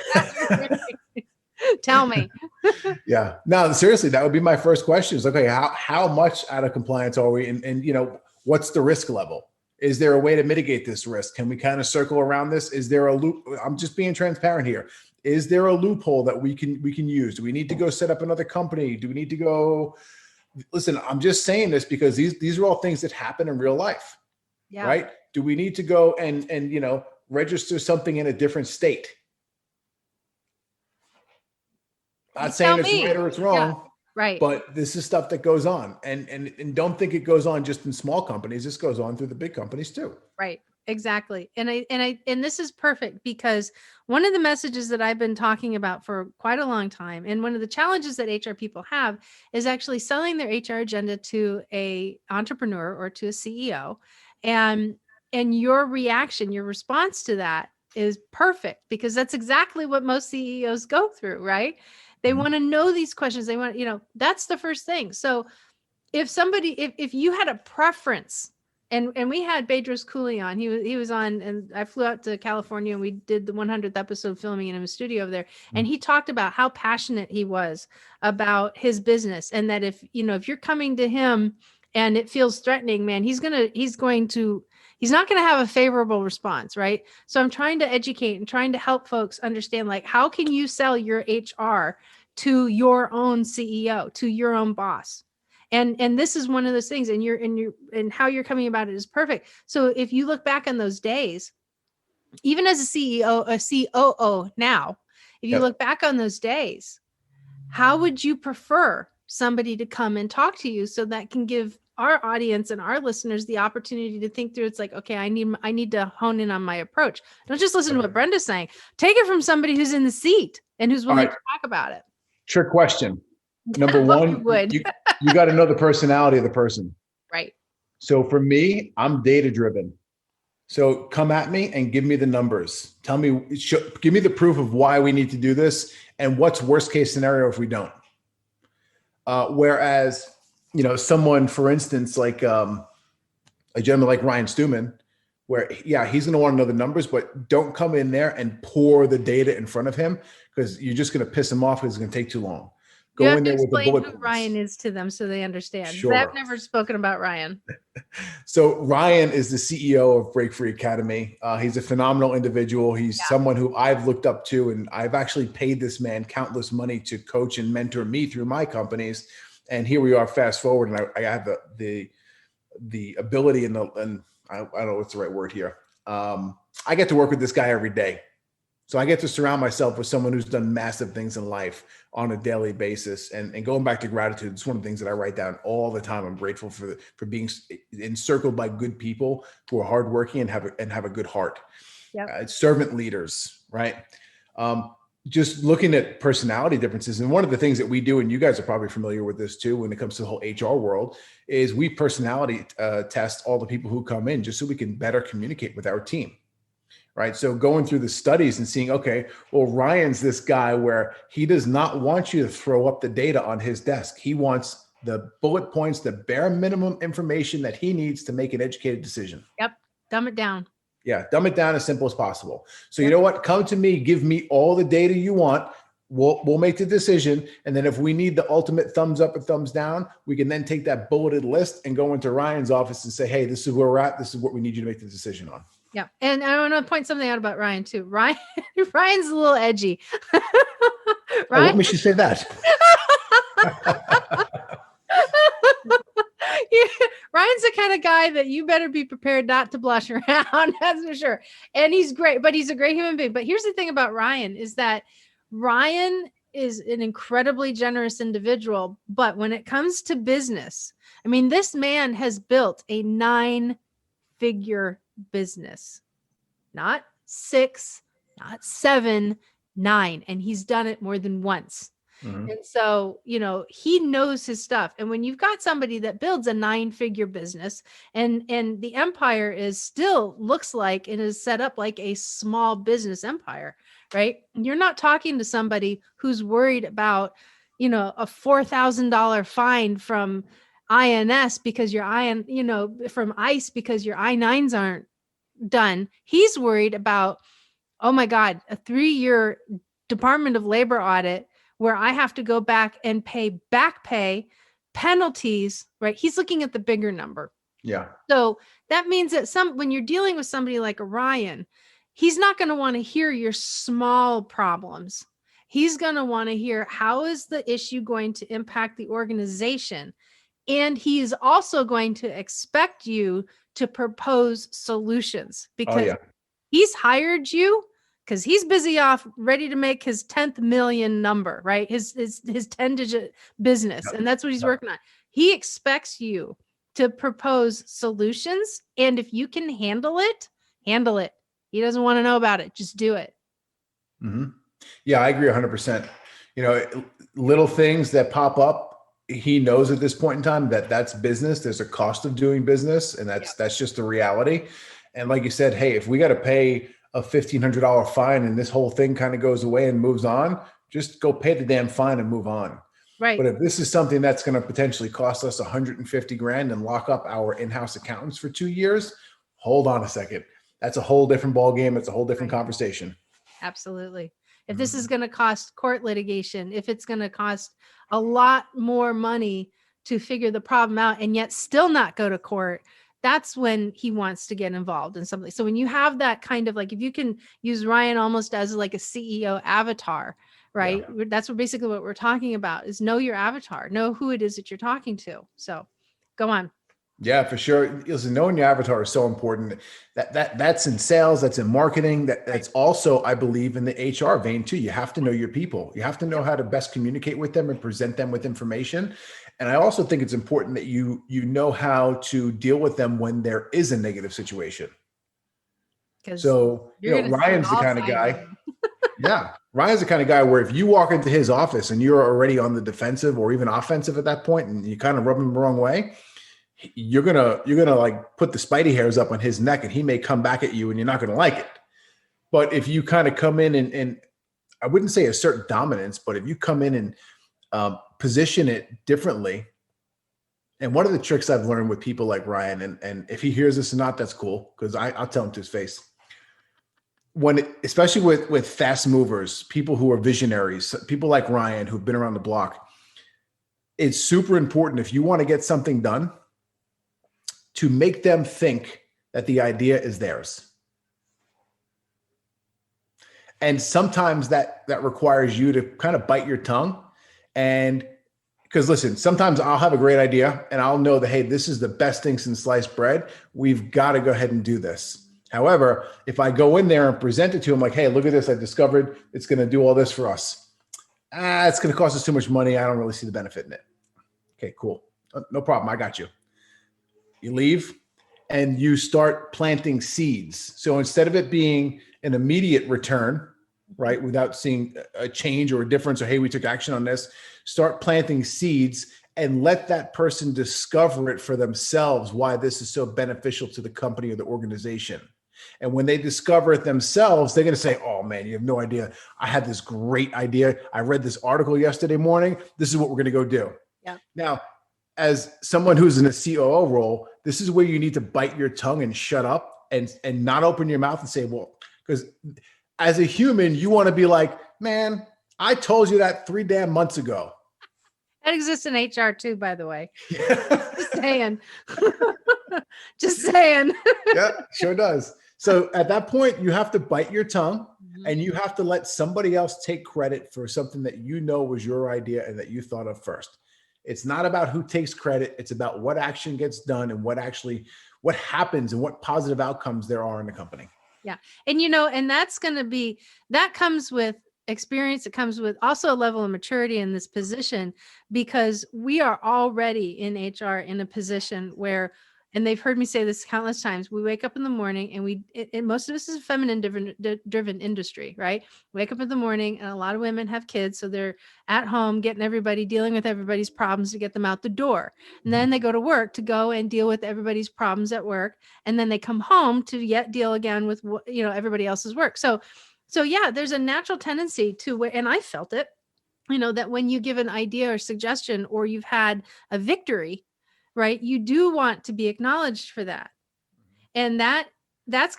Tell me. Yeah. No, seriously, that would be my first question is, okay, how much out of compliance are we? And what's the risk level? Is there a way to mitigate this risk? Can we kind of circle around this? Is there a loop? I'm just being transparent here. Is there a loophole that we can use? Do we need to go set up another company? Do we need to go? Listen, I'm just saying this because these are all things that happen in real life. Yeah. Right? Do we need to go and register something in a different state? Not saying it's right or it's wrong. Yeah. Right. But this is stuff that goes on and don't think it goes on just in small companies. This goes on through the big companies too. Right. Exactly. And this is perfect because one of the messages that I've been talking about for quite a long time, and one of the challenges that HR people have is actually selling their HR agenda to a entrepreneur or to a CEO. And your reaction, your response to that is perfect because that's exactly what most CEOs go through, right? They want to know these questions. They want, that's the first thing. So if you had a preference And we had Bedros Cooley on. He was on, and I flew out to California and we did the 100th episode filming in a studio over there. And he talked about how passionate he was about his business, and that if you're coming to him and it feels threatening, man, he's not going to have a favorable response, right? So I'm trying to educate and trying to help folks understand, like, how can you sell your HR to your own CEO, to your own boss? And this is one of those things, and how you're coming about it is perfect. So if you look back on those days, even as a CEO, a COO now, if you look back on those days, how would you prefer somebody to come and talk to you, so that can give our audience and our listeners the opportunity to think through? It's like, okay, I need to hone in on my approach. Don't just listen to what Brenda's saying. Take it from somebody who's in the seat and who's willing to talk about it. Trick question. Number one, you got to know the personality of the person. Right. So for me, I'm data driven. So come at me and give me the numbers. Tell me, give me the proof of why we need to do this and what's worst case scenario if we don't. Whereas, someone, for instance, like a gentleman like Ryan Stewman, where, he's going to want to know the numbers, but don't come in there and pour the data in front of him, because you're just going to piss him off because it's going to take too long. Go in there with the bullet points. Ryan is to them so they understand. Sure. I've never spoken about Ryan. So Ryan is the CEO of Break Free Academy. He's a phenomenal individual. He's someone who I've looked up to, and I've actually paid this man countless money to coach and mentor me through my companies. And here we are, fast forward, and I have the ability and I don't know what's the right word here. I get to work with this guy every day. So I get to surround myself with someone who's done massive things in life on a daily basis. And going back to gratitude, it's one of the things that I write down all the time. I'm grateful for being encircled by good people who are hardworking and have a good heart. Yep. Servant leaders, right? Just looking at personality differences. And one of the things that we do, and you guys are probably familiar with this too, when it comes to the whole HR world, is we personality test all the people who come in just so we can better communicate with our team. Right. So going through the studies and seeing, okay, well, Ryan's this guy where he does not want you to throw up the data on his desk. He wants the bullet points, the bare minimum information that he needs to make an educated decision. Yep. Dumb it down. Yeah. Dumb it down as simple as possible. So you know what? Come to me, give me all the data you want. We'll make the decision. And then if we need the ultimate thumbs up or thumbs down, we can then take that bulleted list and go into Ryan's office and say, hey, this is where we're at. This is what we need you to make the decision on. Yeah. And I want to point something out about Ryan too. Ryan's a little edgy. What makes you say that? Ryan's the kind of guy that you better be prepared not to blush around. That's for sure. And he's great, but he's a great human being. But here's the thing about Ryan is that Ryan is an incredibly generous individual. But when it comes to business, I mean, this man has built a 9-figure business, not 6, not 7, 9. And he's done it more than once. Mm-hmm. And so, he knows his stuff. And when you've got somebody that builds a 9-figure business and the empire is still looks like and is set up like a small business empire, right? You're not talking to somebody who's worried about, a $4,000 fine from INS because your from ICE because your I-9s aren't done. He's worried about, oh my God, a 3-year Department of Labor audit where I have to go back and pay back pay penalties, right? He's looking at the bigger number. Yeah. So that means that when you're dealing with somebody like Orion, he's not going to want to hear your small problems. He's going to want to hear, how is the issue going to impact the organization? And he is also going to expect you to propose solutions because he's hired you because he's busy off ready to make his 10th million number, right? His 10-digit business. Yep. And that's what he's working on. He expects you to propose solutions. And if you can handle it, handle it. He doesn't want to know about it. Just do it. Mm-hmm. Yeah, I agree 100%. Little things that pop up, he knows at this point in time that that's business. There's a cost of doing business, and that's just the reality. And like you said, hey, if we got to pay a $1,500 fine and this whole thing kind of goes away and moves on, just go pay the damn fine and move on. Right. But if this is something that's going to potentially cost us 150 grand and lock up our in-house accountants for 2 years, hold on a second. That's a whole different ball game. It's a whole different conversation. Absolutely. If this is going to cost court litigation, if it's going to cost a lot more money to figure the problem out and yet still not go to court, that's when he wants to get involved in something. So when you have that kind of like, if you can use Ryan almost as like a CEO avatar, right? Yeah. That's what basically what we're talking about is know your avatar, know who it is that you're talking to. So go on. Yeah, for sure. Listen, knowing your avatar is so important. That's in sales, that's in marketing, that's also, I believe, in the HR vein too. You have to know your people. You have to know how to best communicate with them and present them with information. And I also think it's important that you know how to deal with them when there is a negative situation. So, Ryan's the kind of guy. Yeah. Ryan's the kind of guy where if you walk into his office and you're already on the defensive or even offensive at that point and you kind of rub him the wrong way, you're gonna like put the spidey hairs up on his neck and he may come back at you and you're not gonna like it. But if you kind of come in and I wouldn't say assert dominance, but if you come in and position it differently, and one of the tricks I've learned with people like Ryan, and if he hears this or not, that's cool, because I'll tell him to his face. Especially with fast movers, people who are visionaries, people like Ryan who've been around the block, it's super important if you want to get something done to make them think that the idea is theirs. And sometimes that requires you to kind of bite your tongue. And because listen, sometimes I'll have a great idea and I'll know that, hey, this is the best thing since sliced bread. We've got to go ahead and do this. However, if I go in there and present it to him like, hey, look at this, I discovered it's going to do all this for us. It's going to cost us too much money. I don't really see the benefit in it. Okay, cool. No problem. I got you. You leave and you start planting seeds. So instead of it being an immediate return, right, without seeing a change or a difference or, hey, we took action on this, start planting seeds and let that person discover it for themselves, why this is so beneficial to the company or the organization. And when they discover it themselves, they're going to say, oh man, you have no idea. I had this great idea. I read this article yesterday morning. This is what we're going to go do. Yeah. Now, as someone who's in a COO role, this is where you need to bite your tongue and shut up and not open your mouth and say, well, because as a human, you want to be like, man, I told you that 3 damn months ago. That exists in HR too, by the way. Just saying. Just saying. Yeah, sure does. So at that point, you have to bite your tongue and you have to let somebody else take credit for something that you know was your idea and that you thought of first. It's not about who takes credit. It's about what action gets done and what happens and what positive outcomes there are in the company. Yeah. And, and that comes with experience. It comes with also a level of maturity in this position, because we are already in HR in a position where, and they've heard me say this countless times, we wake up in the morning and most of this is a feminine driven industry, right? Wake up in the morning and a lot of women have kids. So they're at home dealing with everybody's problems to get them out the door. And then they go to work to go and deal with everybody's problems at work. And then they come home to yet deal again with, everybody else's work. So yeah, there's a natural tendency to, and I felt it, that when you give an idea or suggestion or you've had a victory, right, you do want to be acknowledged for that. And that's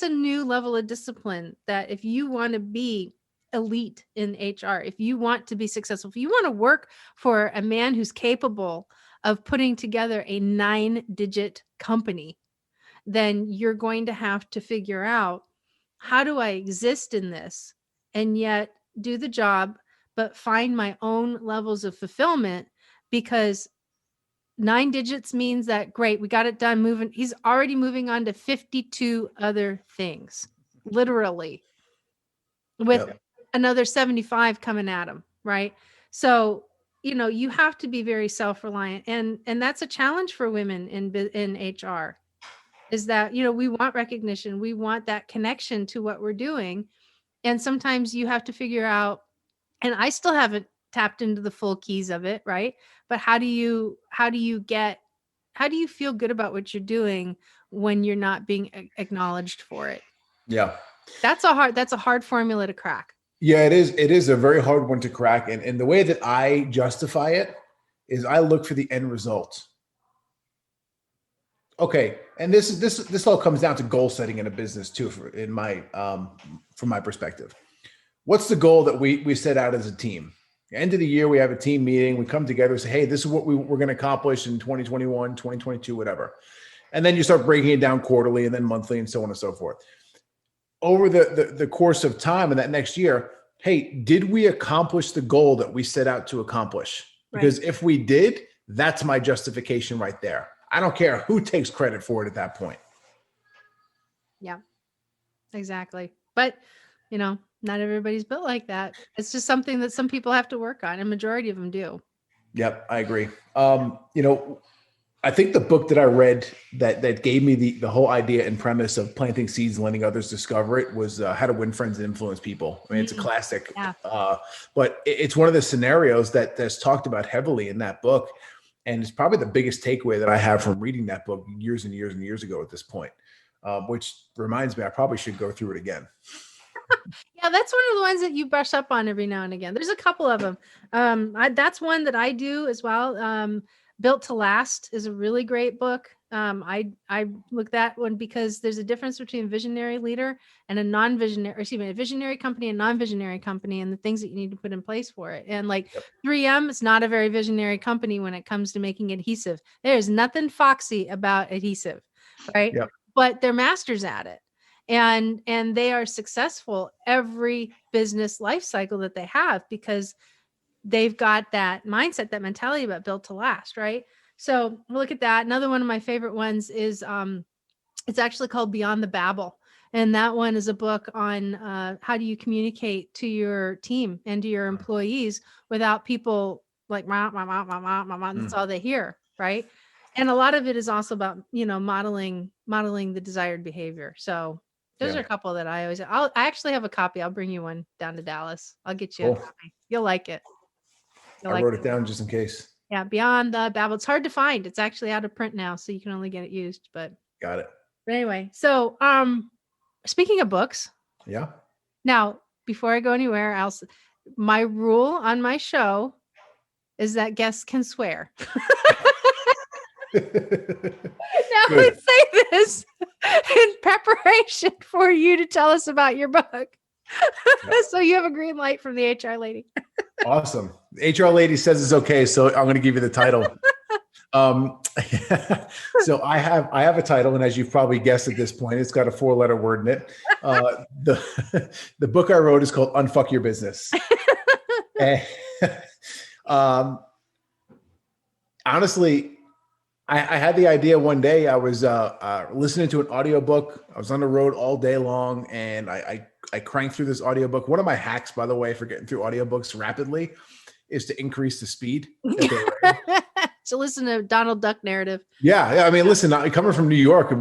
a new level of discipline that if you want to be elite in HR, if you want to be successful, if you want to work for a man who's capable of putting together a 9-digit company, then you're going to have to figure out, how do I exist in this and yet do the job, but find my own levels of fulfillment? Because 9 digits means that, great, we got it done, he's already moving on to 52 other things, literally, with another 75 coming at him, right? So, you have to be very self-reliant, and that's a challenge for women in HR, is that, we want recognition, we want that connection to what we're doing. And sometimes you have to figure out, and I still haven't tapped into the full keys of it, right? But how do you feel good about what you're doing when you're not being acknowledged for it? Yeah. That's a hard formula to crack. Yeah, it is. It is a very hard one to crack. And the way that I justify it is I look for the end result. Okay. And this all comes down to goal setting in a business too, from my perspective. What's the goal that we set out as a team? End of the year, we have a team meeting. We come together and say, hey, this is what we're going to accomplish in 2021, 2022, whatever. And then you start breaking it down quarterly and then monthly and so on and so forth. Over the course of time and that next year, hey, did we accomplish the goal that we set out to accomplish? Because if we did, that's my justification right there. I don't care who takes credit for it at that point. Yeah, exactly. But, not everybody's built like that. It's just something that some people have to work on, and majority of them do. Yep, I agree. I think the book that I read that gave me the whole idea and premise of planting seeds and letting others discover it was How to Win Friends and Influence People. I mean, it's a classic, but it's one of the scenarios that's talked about heavily in that book. And it's probably the biggest takeaway that I have from reading that book years and years and years ago at this point, which reminds me, I probably should go through it again. Yeah, that's one of the ones that you brush up on every now and again. There's a couple of them. That's one that I do as well. Built to Last is a really great book. I look at that one because there's a difference between a visionary leader and a visionary company and non-visionary company, and the things that you need to put in place for it. And 3M is not a very visionary company when it comes to making adhesive. There's nothing foxy about adhesive, right? Yep. But they're masters at it. And they are successful every business life cycle that they have because they've got that mindset, that mentality about built to last, right? So look at that. Another one of my favorite ones is it's actually called Beyond the Babel. And that one is a book on how do you communicate to your team and to your employees without people like, that's all they hear, right? And a lot of it is also about, modeling the desired behavior. So those are a couple that I actually have a copy. I'll bring you one down to Dallas. I'll get you a copy. You'll like it. I wrote it down just in case. Yeah, Beyond the Babel. It's hard to find. It's actually out of print now, so you can only get it used. But got it. But anyway, so speaking of books. Yeah. Now, before I go anywhere else, my rule on my show is that guests can swear. Now I say this in preparation for you to tell us about your book. So you have a green light from the HR lady. Awesome. The HR lady says it's okay, so I'm going to give you the title. So I have a title, and as you've probably guessed at this point, it's got a 4-letter word in it. The book I wrote is called Unfuck Your Business. And, honestly, I had the idea one day. I was listening to an audiobook. I was on the road all day long, and I cranked through this audiobook. One of my hacks, by the way, for getting through audiobooks rapidly is to increase the speed. So listen to Donald Duck narrative. Yeah. I mean, listen, coming from New York,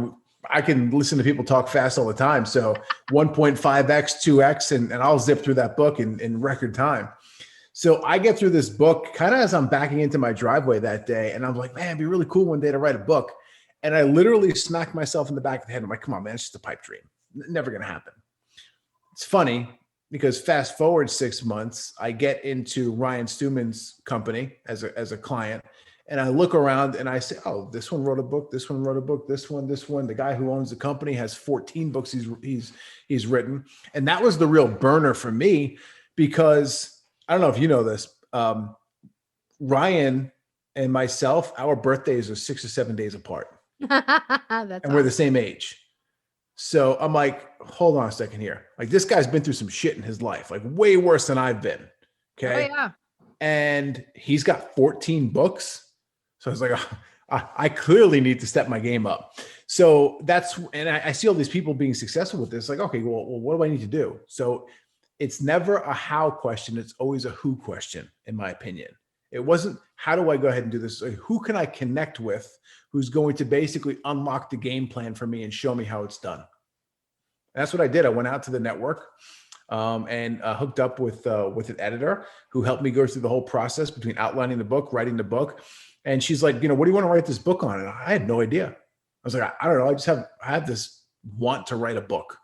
I can listen to people talk fast all the time. So 1.5x, 2x, and I'll zip through that book in record time. So I get through this book kind of as I'm backing into my driveway that day. And I'm like, man, it'd be really cool one day to write a book. And I literally smacked myself in the back of the head. I'm like, come on, man, it's just a pipe dream. Never going to happen. It's funny because fast forward 6 months, I get into Ryan Stewman's company as a client. And I look around and I say, oh, this one wrote a book. This one wrote a book. This one. The guy who owns the company has 14 books he's written. And that was the real burner for me because I don't know if you know this. Ryan and myself, our birthdays are 6 or 7 days apart. And we're the same age. So I'm like, hold on a second here. Like, this guy's been through some shit in his life, like way worse than I've been. Okay. Oh, yeah. And he's got 14 books. So I was like, I clearly need to step my game up. So and I see all these people being successful with this. Like, okay, well, what do I need to do? So it's never a how question. It's always a who question, in my opinion. It wasn't, how do I go ahead and do this? Like, who can I connect with who's going to basically unlock the game plan for me and show me how it's done? And that's what I did. I went out to the network and hooked up with an editor who helped me go through the whole process between outlining the book, writing the book. And she's like, what do you want to write this book on? And I had no idea. I was like, I don't know. I have this want to write a book.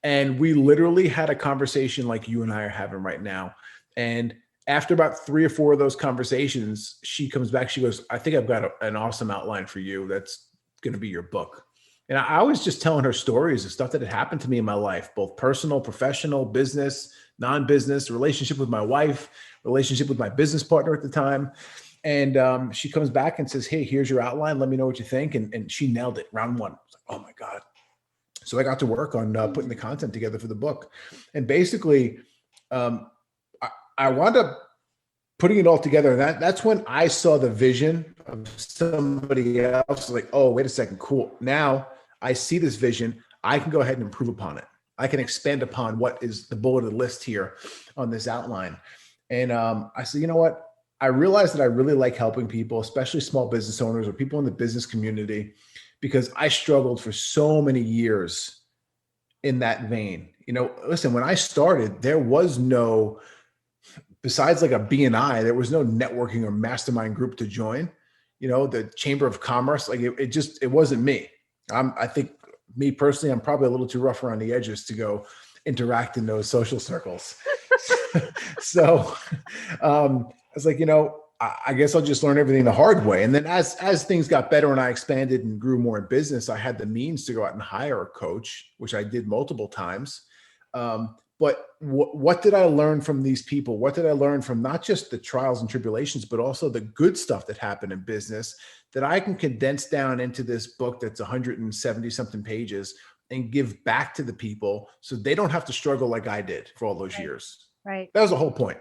And we literally had a conversation like you and I are having right now. And after about 3 or 4 of those conversations, she comes back. She goes, I think I've got an awesome outline for you. That's going to be your book. And I was just telling her stories of stuff that had happened to me in my life, both personal, professional, business, non-business, relationship with my wife, relationship with my business partner at the time. And she comes back and says, hey, here's your outline. Let me know what you think. And she nailed it. Round one. I was like, oh my God. So I got to work on putting the content together for the book. And basically, I wound up putting it all together. And that's when I saw the vision of somebody else. Like, oh, wait a second. Cool. Now I see this vision. I can go ahead and improve upon it. I can expand upon what is the bulleted list here on this outline. And I said, you know what? I realized that I really like helping people, especially small business owners or people in the business community, because I struggled for so many years in that vein. You know, listen, when I started, there was no, besides like a BNI, there was no networking or mastermind group to join. You know, the Chamber of Commerce, like it wasn't me. I think me personally, I'm probably a little too rough around the edges to go interact in those social circles. So I was like, you know, I guess I'll just learn everything the hard way. And then as things got better and I expanded and grew more in business, I had the means to go out and hire a coach, which I did multiple times. But what did I learn from these people? What did I learn from not just the trials and tribulations, but also the good stuff that happened in business that I can condense down into this book that's 170 something pages and give back to the people so they don't have to struggle like I did for all those years. Right. That was the whole point.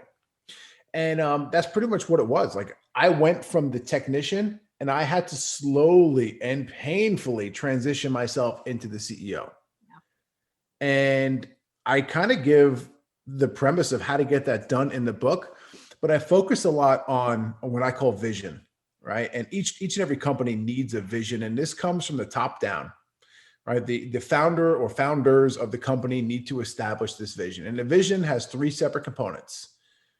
And that's pretty much what it was. Like I went from the technician and I had to slowly and painfully transition myself into the CEO. Yeah. And I kind of give the premise of how to get that done in the book, but I focus a lot on what I call vision, right? And each and every company needs a vision. And this comes from the top down, right? The founder or founders of the company need to establish this vision. And the vision has 3 separate components.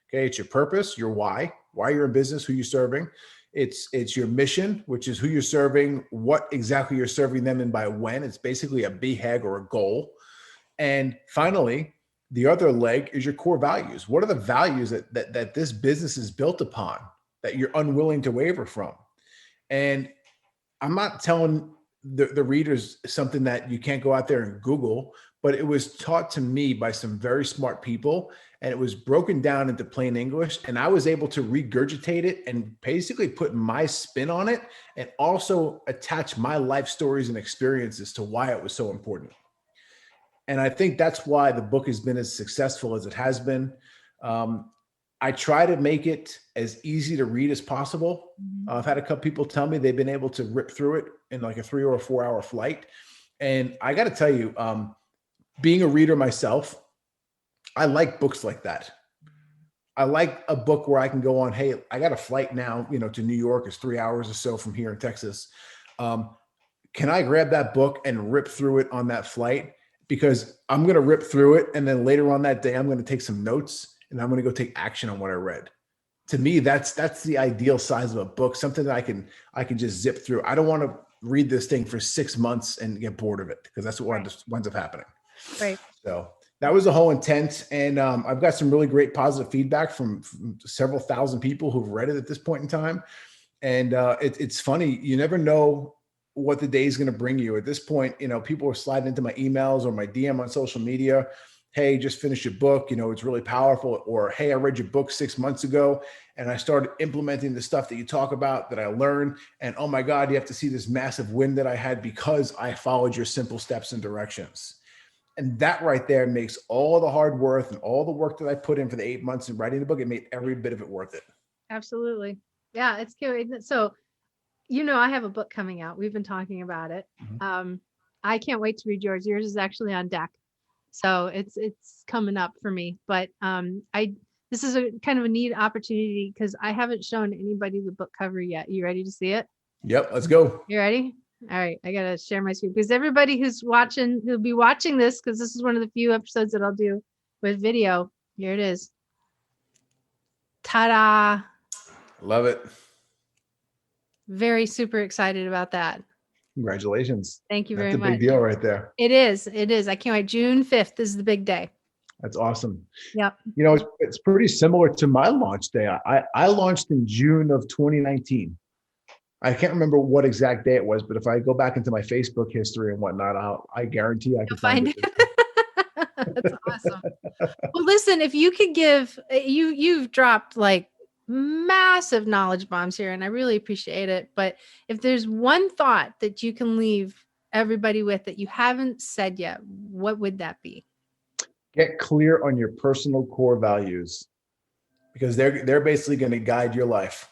Okay, it's your purpose, your why you're in business, who you're serving. It's your mission, which is who you're serving, what exactly you're serving them, and by when. It's basically a BHAG or a goal. And finally, the other leg is your core values. What are the values that this business is built upon that you're unwilling to waver from? And I'm not telling the readers something that you can't go out there and Google, but it was taught to me by some very smart people, and it was broken down into plain English, and I was able to regurgitate it and basically put my spin on it and also attach my life stories and experiences to why it was so important. And I think that's why the book has been as successful as it has been. I try to make it as easy to read as possible. I've had a couple people tell me they've been able to rip through it in like a 3 or 4 hour flight. And I got to tell you, being a reader myself, I like books like that. I like a book where I can go on, hey, I got a flight now, you know, to New York. It's 3 hours or so from here in Texas. Can I grab that book and rip through it on that flight? Because I'm going to rip through it. And then later on that day, I'm going to take some notes and I'm going to go take action on what I read. To me, that's the ideal size of a book, something that I can just zip through. I don't want to read this thing for 6 months and get bored of it, because that's what winds up happening. Right. So that was the whole intent. And I've got some really great positive feedback from several thousand people who've read it at this point in time. And it's funny. You never know what the day is going to bring you. At this point, you know, people are sliding into my emails or my DM on social media. Hey, just finished your book. You know, it's really powerful. Or, hey, I read your book 6 months ago and I started implementing the stuff that you talk about that I learned. And oh my God, you have to see this massive win that I had because I followed your simple steps and directions. And that right there makes all the hard work and all the work that I put in for the 8 months in writing the book, it made every bit of it worth it. Absolutely. Yeah, it's good. So, you know, I have a book coming out. We've been talking about it. I can't wait to read yours. Yours is actually on deck. So it's coming up for me. But this is a kind of a neat opportunity because I haven't shown anybody the book cover yet. You ready to see it? Yep, let's go. You ready? All right, I gotta share my screen because everybody who'll be watching this, because this is one of the few episodes that I'll do with video. Here it is. Ta-da! Love it. Very super excited about that. Congratulations. Thank you very That's a much. big deal right there. It is. It is. I can't wait. June 5th is the big day. That's awesome. Yep. You know, it's pretty similar to my launch day. I launched in June of 2019. I can't remember what exact day it was, but if I go back into my Facebook history and whatnot, I guarantee I can You'll find it. That's awesome. Well, listen, if you could give, you've dropped like massive knowledge bombs here, and I really appreciate it. But if there's one thought that you can leave everybody with that you haven't said yet, what would that be? Get clear on your personal core values, because they're basically going to guide your life.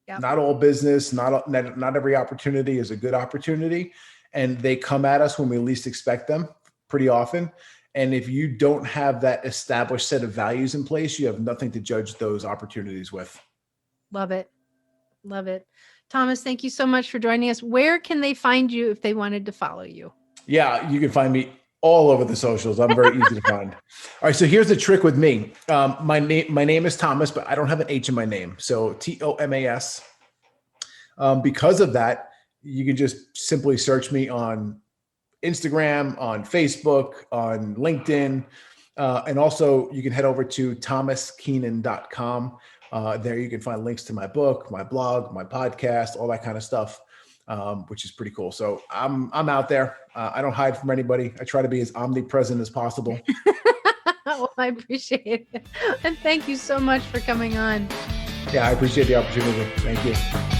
Yep. Not all business, not every opportunity is a good opportunity, and they come at us when we least expect them pretty often. And if you don't have that established set of values in place, you have nothing to judge those opportunities with. Love it. Love it. Thomas, thank you so much for joining us. Where can they find you if they wanted to follow you? Yeah, you can find me all over the socials. I'm very easy to find. All right, so here's the trick with me. My name is Thomas, but I don't have an H in my name. So Tomas. Because of that, you can just simply search me on Instagram, on Facebook, on LinkedIn. And also you can head over to thomaskeenan.com. There you can find links to my book, my blog, my podcast, all that kind of stuff, which is pretty cool. So I'm out there. I don't hide from anybody. I try to be as omnipresent as possible. Well, I appreciate it. And thank you so much for coming on. Yeah, I appreciate the opportunity. Thank you.